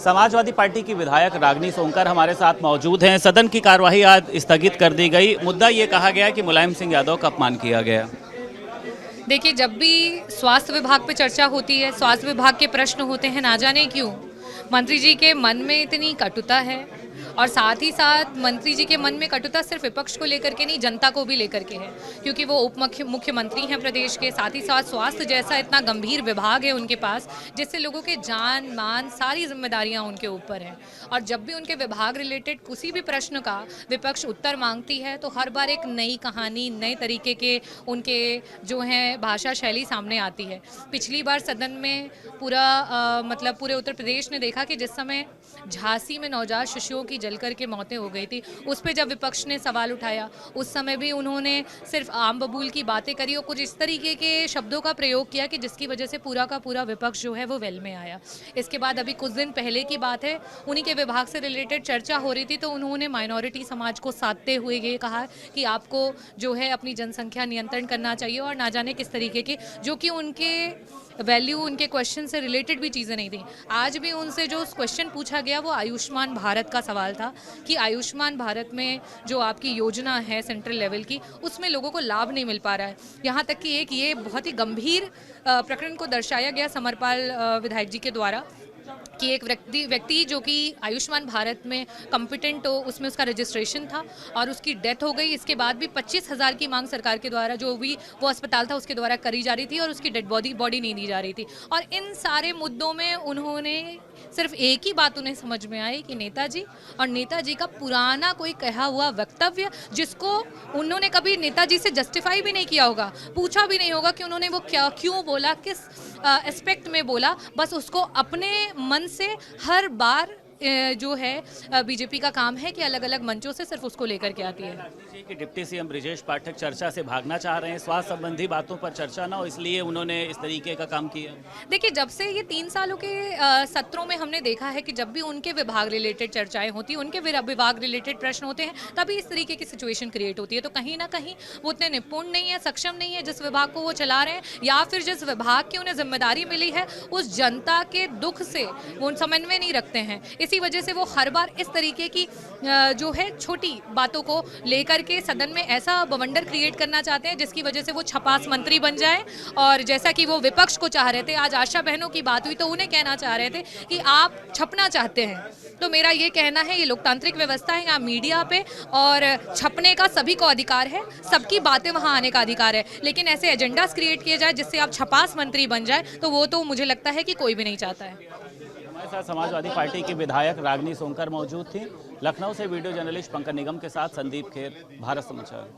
Samajwadi party की विधायक रागिनी सोनकर हमारे साथ मौजूद हैं। सदन की कार्यवाही आज स्थगित कर दी गई। मुद्दा ये कहा गया कि मुलायम सिंह यादव का अपमान किया गया। देखिए, जब भी स्वास्थ्य विभाग पे चर्चा होती है, स्वास्थ्य विभाग के प्रश्न होते हैं, ना जाने क्यों मंत्री जी के मन में इतनी कटुता है। और साथ ही साथ मंत्री जी के मन में कटुता सिर्फ विपक्ष को लेकर के नहीं, जनता को भी लेकर के है, क्योंकि वो मुख्यमंत्री हैं प्रदेश के। साथ ही साथ स्वास्थ्य जैसा इतना गंभीर विभाग है उनके पास, जिससे लोगों के जान मान सारी जिम्मेदारियां उनके ऊपर हैं। और जब भी उनके विभाग रिलेटेड किसी भी प्रश्न का विपक्ष उत्तर मांगती है, तो हर बार एक नई कहानी, नए तरीके के उनके जो हैं भाषा शैली सामने आती है। पिछली बार सदन में पूरे उत्तर प्रदेश ने देखा कि जिस समय झांसी में नवजात शिशुओं की जलकर के मौतें हो गई थी, उस पे जब विपक्ष ने सवाल उठाया, उस समय भी उन्होंने सिर्फ आम बबूल की बातें करी और कुछ इस तरीके के शब्दों का प्रयोग किया कि जिसकी वजह से पूरा का पूरा विपक्ष जो है वो वेल में आया। इसके बाद अभी कुछ दिन पहले की बात है, उन्हीं के विभाग से रिलेटेड चर्चा हो रही थी, तो उन्होंने माइनॉरिटी समाज को साधते हुए ये कहा कि आपको जो है अपनी जनसंख्या नियंत्रण करना चाहिए, और ना जाने किस तरीके के, जो कि उनके वैल्यू, उनके क्वेश्चन से रिलेटेड भी चीज़ें नहीं थी। आज भी उनसे जो क्वेश्चन पूछा गया वो आयुष्मान भारत का सवाल था कि आयुष्मान भारत में जो आपकी योजना है सेंट्रल लेवल की, उसमें लोगों को लाभ नहीं मिल पा रहा है। यहाँ तक कि एक ये बहुत ही गंभीर प्रकरण को दर्शाया गया समरपाल विधायक जी के द्वारा कि एक व्यक्ति जो कि आयुष्मान भारत में कॉम्पिटेंट हो, उसमें उसका रजिस्ट्रेशन था और उसकी डेथ हो गई। इसके बाद भी 25,000 की मांग सरकार के द्वारा, जो भी वो अस्पताल था उसके द्वारा करी जा रही थी, और उसकी डेड बॉडी नहीं दी जा रही थी। और इन सारे मुद्दों में उन्होंने सिर्फ एक ही बात उन्हें समझ में आई कि नेताजी और नेताजी का पुराना कोई कहा हुआ वक्तव्य, जिसको उन्होंने कभी नेताजी से जस्टिफाई भी नहीं किया होगा, पूछा भी नहीं होगा कि उन्होंने वो क्यों बोला, किस एस्पेक्ट में बोला, बस उसको अपने मन से हर बार जो है बीजेपी का काम है कि अलग अलग मंचों से सिर्फ उसको लेकर के आती है। कि डिप्टी सीएम ब्रिजेश पाठक चर्चा से भागना चाह रहे हैं, स्वास्थ्य संबंधी बातों पर चर्चा ना हो, इसलिए उन्होंने इस तरीके का काम किया। देखिए, जब से ये 3 सालों के सत्रों में हमने देखा है कि जब भी उनके विभाग रिलेटेड चर्चाएं होती हैं, उनके विभाग रिलेटेड प्रश्न होते हैं, तभी इस तरीके की सिचुएशन क्रिएट होती है। तो कहीं ना कहीं वो उतने निपुण नहीं है, सक्षम नहीं है जिस विभाग को वो चला रहे हैं, या फिर जिस विभाग की उन्हें जिम्मेदारी मिली है उस जनता के दुख से वो समन्वय नहीं रखते हैं। इसी वजह से वो हर बार इस तरीके की जो है छोटी बातों को लेकर के सदन में ऐसा बवंडर क्रिएट करना चाहते हैं, जिसकी वजह से वो छपास मंत्री बन जाए। और जैसा कि वो विपक्ष को चाह रहे थे, आज आशा बहनों की बात हुई तो उन्हें कहना चाह रहे थे कि आप छपना चाहते हैं। तो मेरा ये कहना है, ये लोकतांत्रिक व्यवस्था है, यहाँ मीडिया पे और छपने का सभी को अधिकार है, सबकी बातें वहाँ आने का अधिकार है, लेकिन ऐसे एजेंडास क्रिएट किए जाए जिससे आप छपास मंत्री बन जाए, तो वो तो मुझे लगता है कि कोई भी नहीं चाहता है। हमारे साथ समाजवादी पार्टी की विधायक रागिनी सोनकर मौजूद थी। लखनऊ से वीडियो जर्नलिस्ट पंकज निगम के साथ संदीप खेर, भारत समाचार।